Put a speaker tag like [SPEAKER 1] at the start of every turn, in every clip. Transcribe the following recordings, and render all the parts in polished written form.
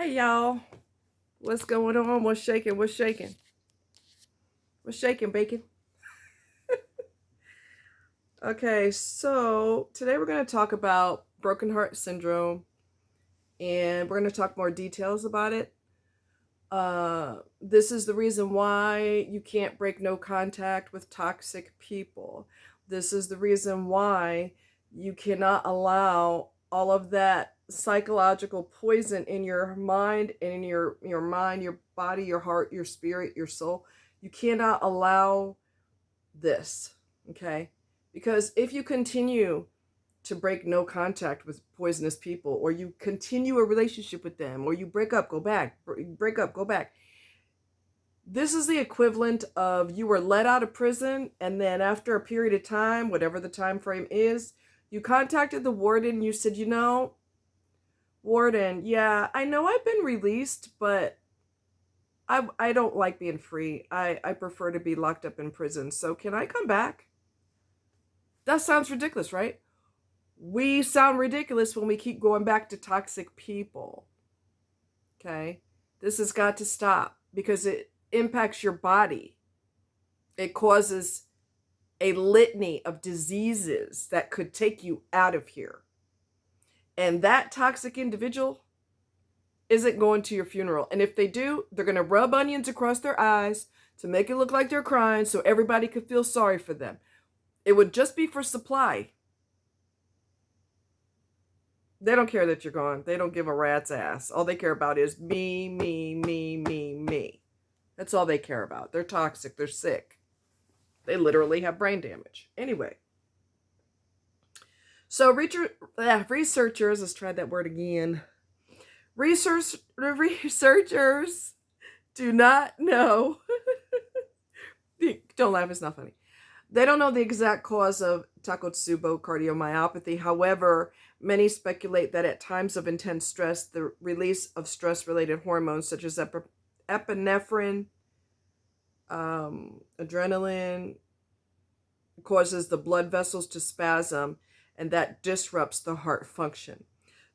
[SPEAKER 1] Hey y'all, what's going on? What's shaking? What's shaking? What's shaking, bacon? Okay, so today we're going to talk about broken heart syndrome and we're going to talk more details about it. This is the reason why you can't break no contact with toxic people. This is the reason why you cannot allow all of that psychological poison in your mind and in your mind, your body, your heart, your spirit, your soul. You cannot allow this, okay? Because if you continue to break no contact with poisonous people, or you continue a relationship with them, or you break up, go back, break up, go back. This is the equivalent of you were let out of prison, and then after a period of time, whatever the time frame is, you contacted the warden. You said, warden, yeah, I know I've been released, but I don't like being free. I prefer to be locked up in prison. So can I come back? That sounds ridiculous, right? We sound ridiculous when we keep going back to toxic people. Okay? This has got to stop because it impacts your body. It causes a litany of diseases that could take you out of here. And that toxic individual isn't going to your funeral. And if they do, they're going to rub onions across their eyes to make it look like they're crying so everybody could feel sorry for them. It would just be for supply. They don't care that you're gone. They don't give a rat's ass. All they care about is me, me, me, me, me. That's all they care about. They're toxic. They're sick. They literally have brain damage. Anyway. So researchers, let's try that word again. Researchers do not know. Don't laugh, it's not funny. They don't know the exact cause of Takotsubo cardiomyopathy. However, many speculate that at times of intense stress, the release of stress-related hormones such as epinephrine, adrenaline, causes the blood vessels to spasm, and that disrupts the heart function.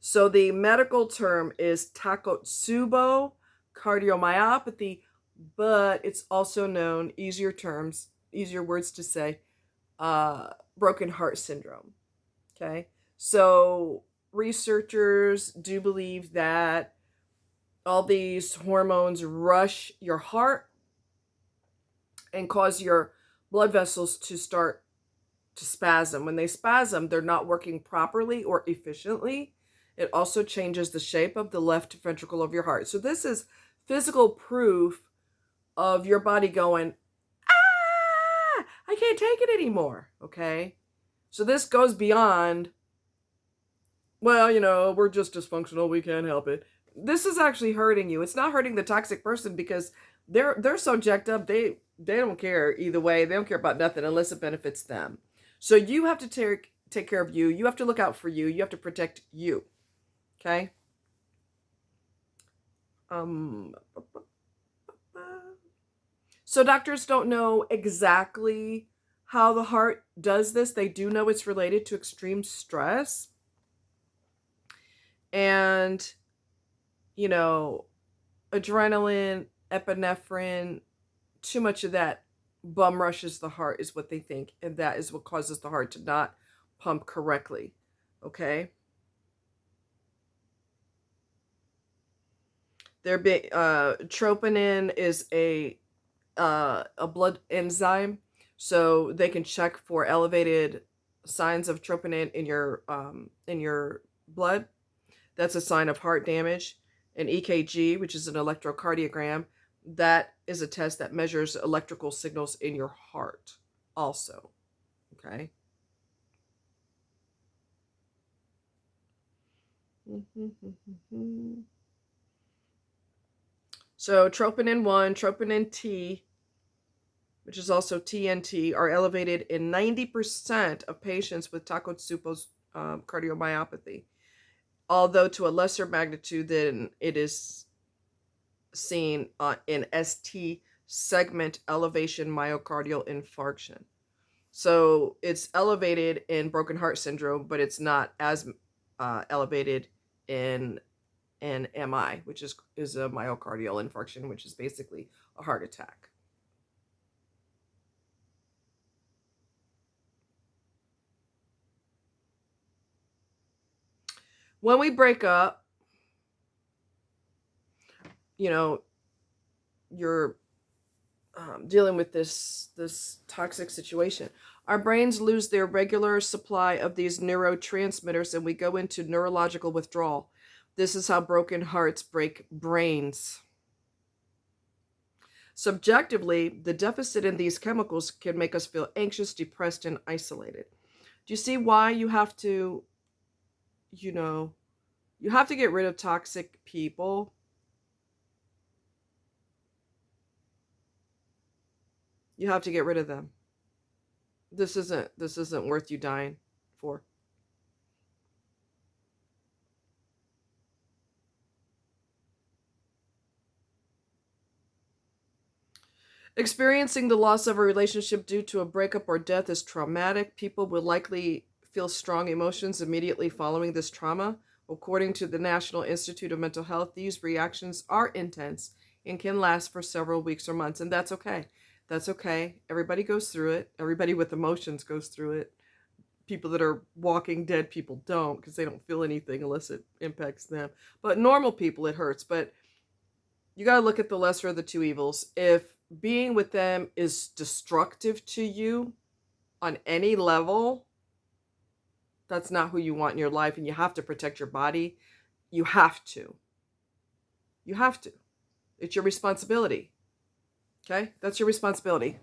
[SPEAKER 1] So the medical term is Takotsubo cardiomyopathy, but it's also known, easier words to say, broken heart syndrome. Okay, so researchers do believe that all these hormones rush your heart and cause your blood vessels to start to spasm. When they spasm, they're not working properly or efficiently. It also changes the shape of the left ventricle of your heart. So this is physical proof of your body going, I can't take it anymore, okay? So this goes beyond, well, we're just dysfunctional, we can't help it. This is actually hurting you. It's not hurting the toxic person because they're so jacked up, they don't care either way. They don't care about nothing unless it benefits them. So you have to take care of you. You have to look out for you. You have to protect you, okay? So doctors don't know exactly how the heart does this. They do know it's related to extreme stress. And, adrenaline, epinephrine, too much of that bum rushes the heart is what they think. And that is what causes the heart to not pump correctly. Okay? Troponin is a blood enzyme, so they can check for elevated signs of troponin in your blood. That's a sign of heart damage. An EKG, which is an electrocardiogram, that is a test that measures electrical signals in your heart also. Okay? So troponin 1, troponin T, which is also TNT, are elevated in 90% of patients with Takotsubo's cardiomyopathy, although to a lesser magnitude than it is seen in ST segment elevation myocardial infarction. So it's elevated in broken heart syndrome, but it's not as elevated in which is a myocardial infarction, which is basically a heart attack. When we break up, you're dealing with this toxic situation. Our brains lose their regular supply of these neurotransmitters, and we go into neurological withdrawal. This is how broken hearts break brains. Subjectively, the deficit in these chemicals can make us feel anxious, depressed, and isolated. Do you see why you have to, you have to get rid of toxic people? You have to get rid of them. This isn't worth you dying for. Experiencing the loss of a relationship due to a breakup or death is traumatic. People will likely feel strong emotions immediately following this trauma. According to the National Institute of Mental Health, these reactions are intense and can last for several weeks or months, and that's okay. That's okay. Everybody goes through it. Everybody with emotions goes through it. People that are walking dead people don't, because they don't feel anything unless it impacts them. But normal people, it hurts. But you got to look at the lesser of the two evils. If being with them is destructive to you on any level, that's not who you want in your life, and you have to protect your body. You have to. You have to. It's your responsibility. Okay? That's your responsibility.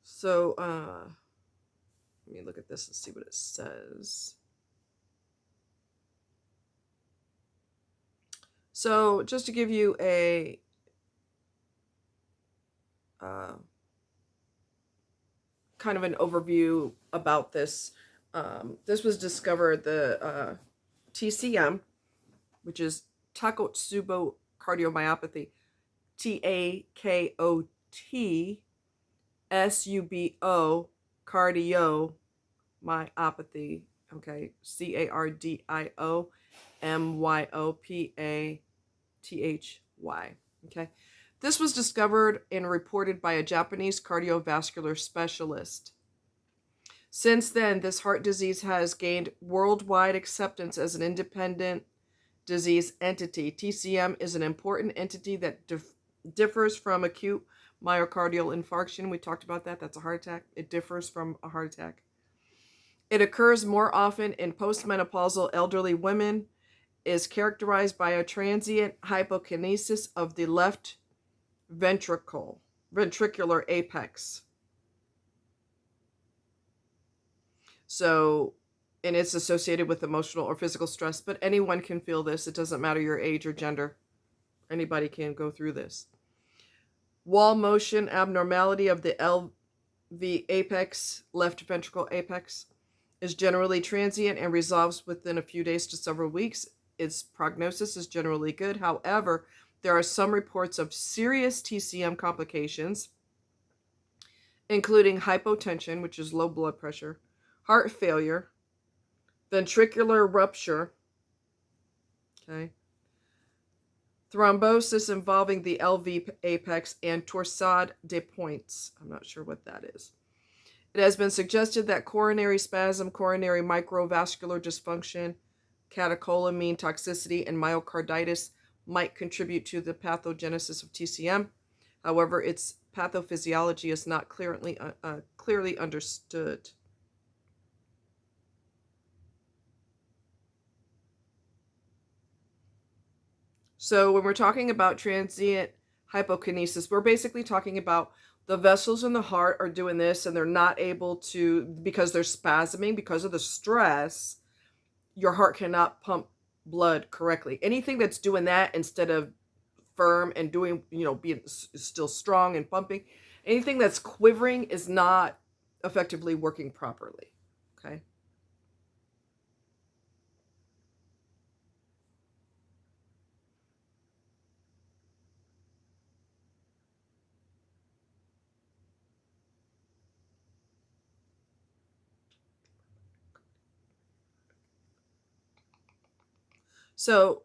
[SPEAKER 1] So, let me look at this and see what it says. So, just to give you a kind of an overview about this, this was discovered, the TCM, which is Takotsubo cardiomyopathy, TAKOTSUBO cardiomyopathy, okay, CARDIOMYOPATHY, okay. This was discovered and reported by a Japanese cardiovascular specialist. Since then, this heart disease has gained worldwide acceptance as an independent disease entity. TCM is an important entity that differs from acute myocardial infarction. We talked about that. That's a heart attack. It differs from a heart attack. It occurs more often in postmenopausal elderly women, is characterized by a transient hypokinesis of the left ventricular apex. So, and it's associated with emotional or physical stress, but anyone can feel this. It doesn't matter your age or gender. Anybody can go through this. Wall motion abnormality of the LV apex, left ventricle apex, is generally transient and resolves within a few days to several weeks. Its prognosis is generally good. However, there are some reports of serious TCM complications, including hypotension, which is low blood pressure, heart failure, ventricular rupture, okay, thrombosis involving the LV apex, and torsade de pointes. I'm not sure what that is. It has been suggested that coronary spasm, coronary microvascular dysfunction, catecholamine toxicity, and myocarditis might contribute to the pathogenesis of TCM. However, its pathophysiology is not clearly understood. So when we're talking about transient hypokinesis, we're basically talking about the vessels in the heart are doing this and they're not able to, because they're spasming, because of the stress, your heart cannot pump blood correctly. Anything that's doing that instead of firm and doing, being still strong and pumping, anything that's quivering is not effectively working properly. Okay. So,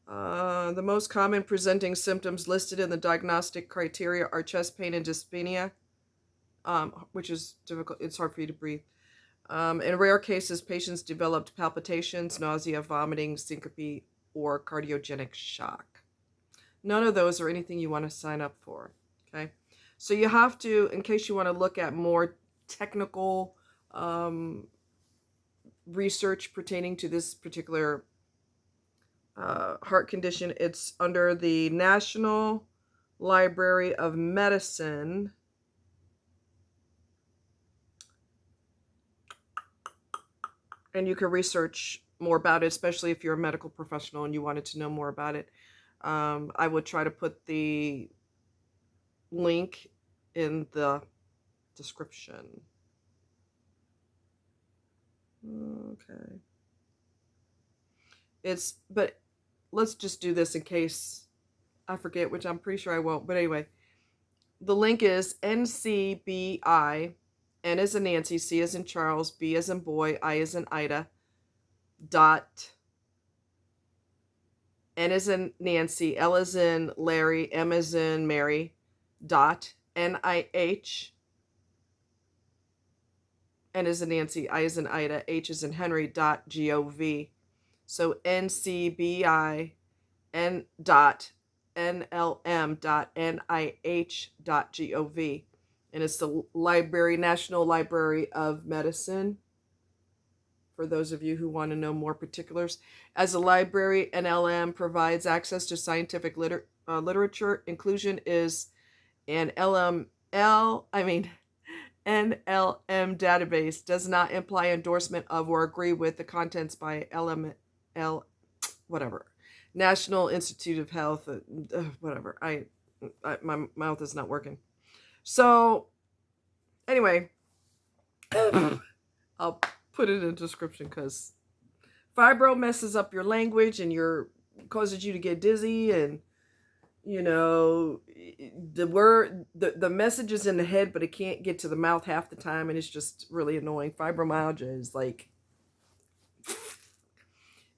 [SPEAKER 1] the most common presenting symptoms listed in the diagnostic criteria are chest pain and dyspnea, which is difficult. It's hard for you to breathe. In rare cases, patients developed palpitations, nausea, vomiting, syncope, or cardiogenic shock. None of those are anything you want to sign up for. Okay, so you have to, in case you want to look at more technical research pertaining to this particular heart condition, it's under the National Library of Medicine. And you can research more about it, especially if you're a medical professional and you wanted to know more about it. I would try to put the link in the description. Okay. But let's just do this in case I forget, which I'm pretty sure I won't. But anyway, the link is ncbi, N as in Nancy, C as in Charles, B as in boy, I as in Ida, dot, N as in Nancy, L as in Larry, M as in Mary, dot, NIH, N as in Nancy, I as in Ida, H as in Henry, dot, GOV. So NCBI, N dot, NLM.nih.gov. And it's the National Library of Medicine, for those of you who want to know more particulars. As a library, NLM provides access to scientific literature. Inclusion is an NLM database does not imply endorsement of or agree with the contents by National Institute of Health, whatever. My mouth is not working. So, anyway, I'll put it in the description because fibro messes up your language and causes you to get dizzy, and the message is in the head, but it can't get to the mouth half the time, and it's just really annoying. Fibromyalgia is like,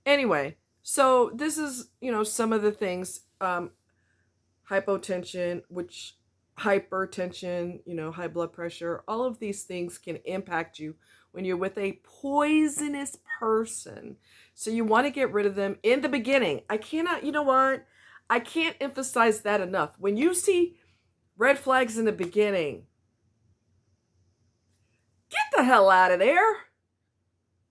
[SPEAKER 1] anyway. So this is some of the things. Hypotension, hypertension, high blood pressure, all of these things can impact you when you're with a poisonous person. So you want to get rid of them in the beginning. I can't emphasize that enough. When you see red flags in the beginning, get the hell out of there.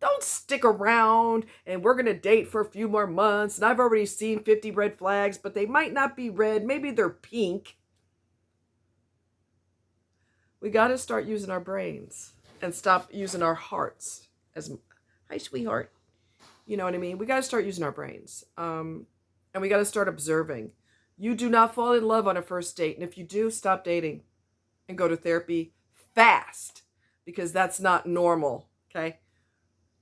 [SPEAKER 1] Don't stick around and we're going to date for a few more months. And I've already seen 50 red flags, but they might not be red. Maybe they're pink. We got to start using our brains and stop using our hearts as, hi, sweetheart. You know what I mean? We got to start using our brains. And we got to start observing. You do not fall in love on a first date. And if you do, stop dating and go to therapy fast, because that's not normal. Okay?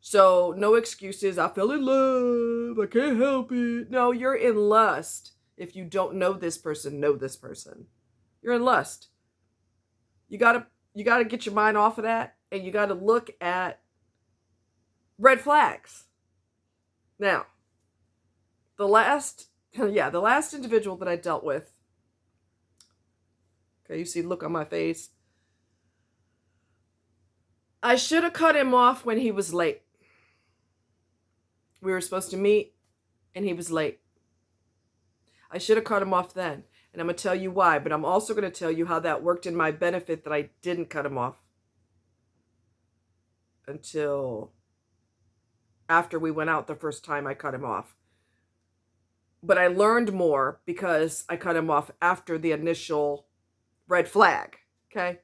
[SPEAKER 1] So no excuses. I fell in love. I can't help it. No, you're in lust. If you don't know this person, know this person. You're in lust. You gotta get your mind off of that, and you gotta look at red flags. Now, the last individual that I dealt with. Okay, you see the look on my face. I should have cut him off when he was late. We were supposed to meet, and he was late. I should have cut him off then. And I'm going to tell you why, but I'm also going to tell you how that worked in my benefit, that I didn't cut him off until after we went out the first time. I cut him off. But I learned more because I cut him off after the initial red flag. Okay?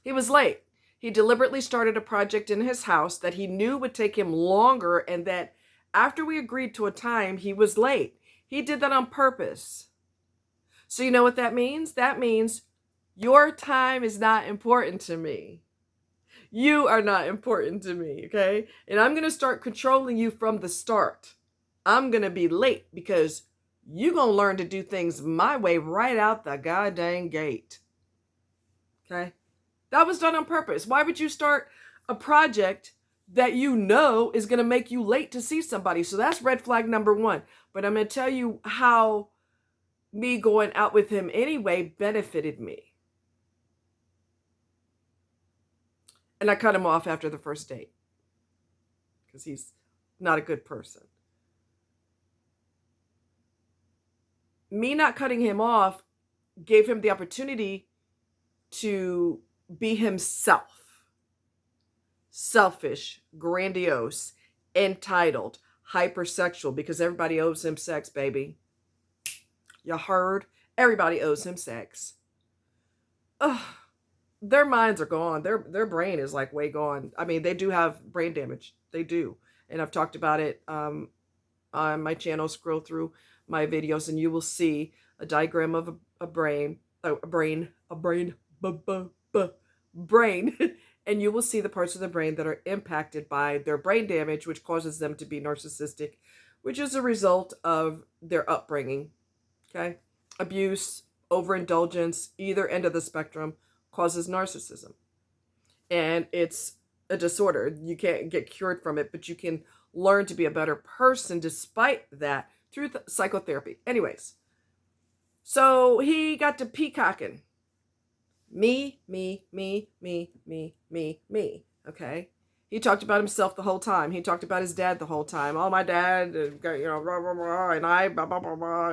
[SPEAKER 1] He was late. He deliberately started a project in his house that he knew would take him longer, and that after we agreed to a time, he was late. He did that on purpose. So you know what that means? That means your time is not important to me. You are not important to me, okay? And I'm going to start controlling you from the start. I'm going to be late because you're going to learn to do things my way right out the goddamn gate. Okay? That was done on purpose. Why would you start a project that you know is going to make you late to see somebody. So that's red flag number one. But I'm going to tell you how me going out with him anyway benefited me. And I cut him off after the first date because he's not a good person. Me not cutting him off gave him the opportunity to be himself. Selfish, grandiose, entitled, hypersexual, because everybody owes him sex, baby. You heard? Everybody owes him sex. Ugh. Their minds are gone. Their brain is like way gone. I mean, they do have brain damage. They do. And I've talked about it on my channel. Scroll through my videos and you will see a diagram of a brain, and you will see the parts of the brain that are impacted by their brain damage, which causes them to be narcissistic, which is a result of their upbringing. Okay? Abuse, overindulgence, either end of the spectrum causes narcissism. And it's a disorder. You can't get cured from it, but you can learn to be a better person despite that through psychotherapy. Anyways, so he got to peacocking. Me. Okay? He talked about himself the whole time. He talked about his dad the whole time. Oh, my dad, and I, blah, blah, blah, blah,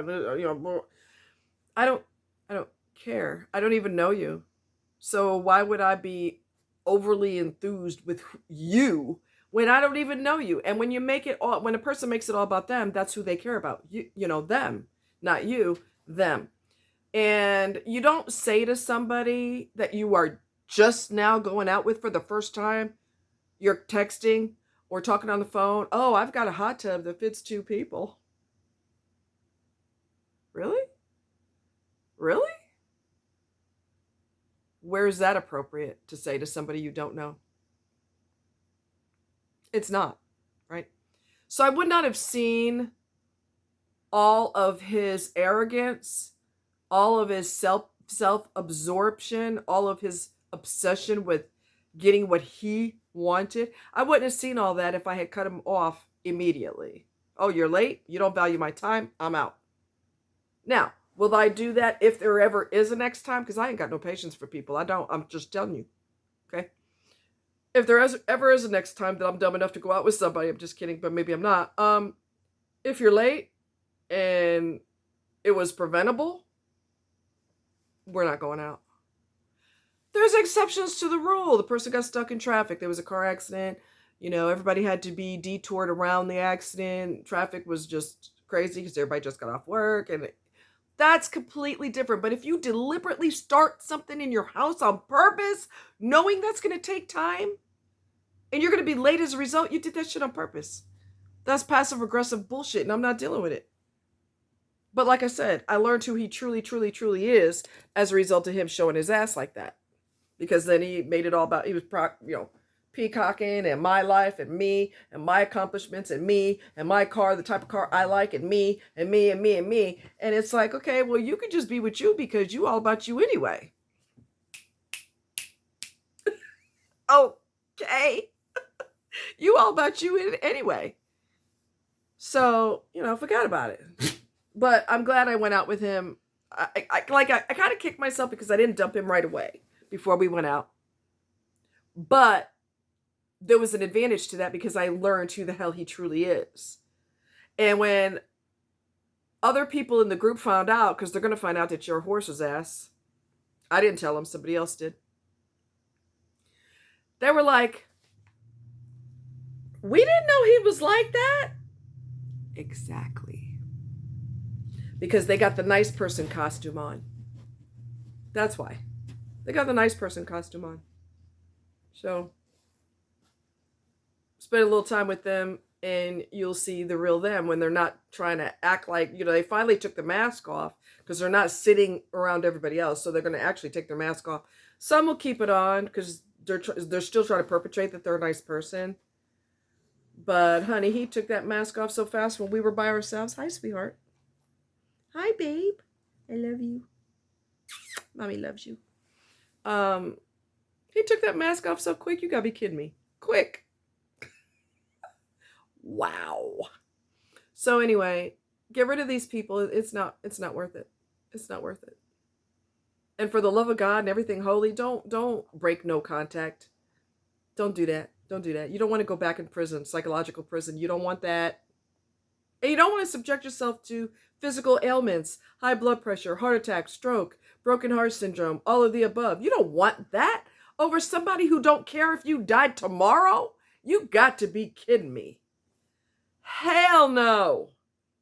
[SPEAKER 1] I don't care. I don't even know you. So why would I be overly enthused with you when I don't even know you? And when you make it all, when a person makes it all about them, that's who they care about. You know, them, not you, them. And you don't say to somebody that you are just now going out with for the first time, you're texting or talking on the phone, oh, I've got a hot tub that fits 2 people. Really? Really? Where is that appropriate to say to somebody you don't know? It's not, right? So I would not have seen all of his arrogance, all of his self-absorption, all of his obsession with getting what he wanted. I wouldn't have seen all that if I had cut him off immediately. Oh, you're late? You don't value my time? I'm out. Now, will I do that if there ever is a next time? Because I ain't got no patience for people. I don't. I'm just telling you. Okay? If there ever is a next time that I'm dumb enough to go out with somebody, I'm just kidding, but maybe I'm not. If you're late and it was preventable, we're not going out. There's exceptions to the rule. The person got stuck in traffic. There was a car accident. You know, everybody had to be detoured around the accident. Traffic was just crazy because everybody just got off work. And that's completely different. But if you deliberately start something in your house on purpose, knowing that's going to take time, and you're going to be late as a result, you did that shit on purpose. That's passive-aggressive bullshit, and I'm not dealing with it. But like I said, I learned who he truly, truly, truly is as a result of him showing his ass like that. Because then he made it all about, he was, peacocking and my life and me and my accomplishments and me and my car, the type of car I like, and me and me and me and me. And it's like, okay, well, you could just be with you because you all about you anyway. Okay. You all about you anyway. So, forgot about it. But I'm glad I went out with him. I kind of kicked myself because I didn't dump him right away before we went out. But there was an advantage to that because I learned who the hell he truly is. And when other people in the group found out, because they're going to find out that you're a horse's ass. I didn't tell them, somebody else did. They were like, we didn't know he was like that. Exactly. Because they got the nice person costume on. That's why. They got the nice person costume on. So, spend a little time with them and you'll see the real them when they're not trying to act like, they finally took the mask off because they're not sitting around everybody else. So they're going to actually take their mask off. Some will keep it on because they're still trying to perpetrate that they're a nice person. But honey, he took that mask off so fast when we were by ourselves. Hi, sweetheart. Hi, babe. I love you. Mommy loves you. He took that mask off so quick. You gotta be kidding me. Quick. Wow. So anyway, get rid of these people. It's not worth it. It's not worth it. And for the love of God and everything holy, don't break no contact. Don't do that. Don't do that. You don't want to go back in prison, psychological prison. You don't want that. And you don't want to subject yourself to physical ailments, high blood pressure, heart attack, stroke, broken heart syndrome, all of the above. You don't want that over somebody who don't care if you died tomorrow? You got to be kidding me. Hell no.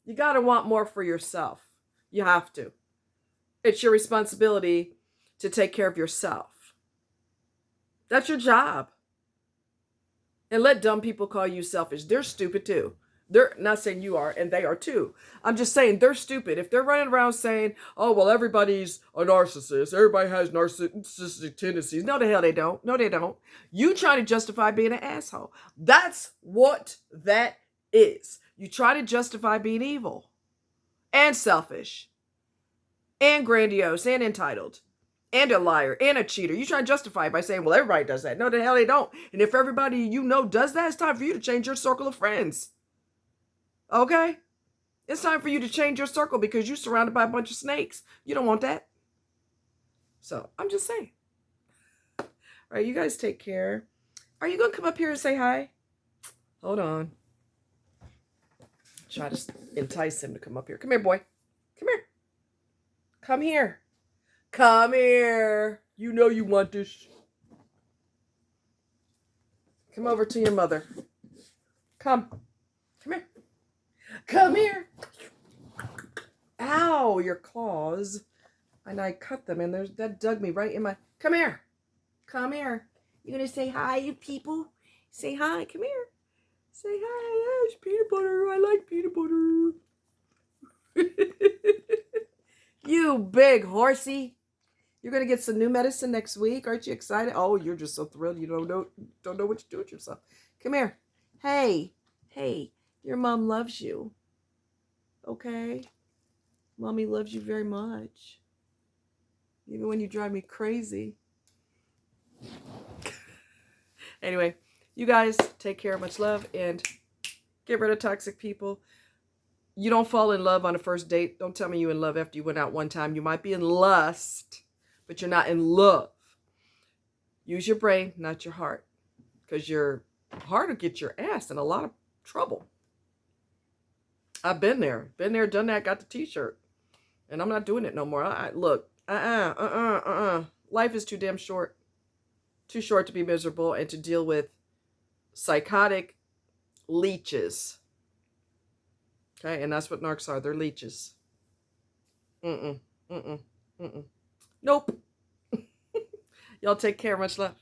[SPEAKER 1] You got to want more for yourself. You have to. It's your responsibility to take care of yourself. That's your job. And let dumb people call you selfish. They're stupid too. They're not saying you are, and they are too. I'm just saying they're stupid. If they're running around saying, oh, well, everybody's a narcissist. Everybody has narcissistic tendencies. No, the hell they don't. No, they don't. You try to justify being an asshole. That's what that is. You try to justify being evil and selfish and grandiose and entitled and a liar and a cheater. You try to justify it by saying, well, everybody does that. No, the hell they don't. And if everybody you know does that, it's time for you to change your circle of friends. Okay? It's time for you to change your circle because you're surrounded by a bunch of snakes. You don't want that. So, I'm just saying. All right, you guys take care. Are you going to come up here and say hi? Hold on. Try to entice him to come up here. Come here, boy. Come here. Come here. Come here. You know you want this. Come over to your mother. Come. Come here. Come here. Ow, your claws. And I cut them, and that dug me right in my... Come here. Come here. You gonna say hi, you people? Say hi. Come here. Say hi. Yes, peanut butter. I like peanut butter. You big horsey. You're gonna get some new medicine next week. Aren't you excited? Oh, you're just so thrilled. You don't know what to do with yourself. Come here. Hey. Your mom loves you. Okay? Mommy loves you very much. Even when you drive me crazy. Anyway, you guys take care. Much love. And get rid of toxic people. You don't fall in love on a first date. Don't tell me you're in love after you went out one time. You might be in lust, but you're not in love. Use your brain, not your heart. Because your heart will get your ass in a lot of trouble. I've been there, done that, got the t-shirt. And I'm not doing it no more. Look, life is too damn short. Too short to be miserable and to deal with psychotic leeches. Okay, and that's what narcs are. They're leeches. Nope. Y'all take care. Much love.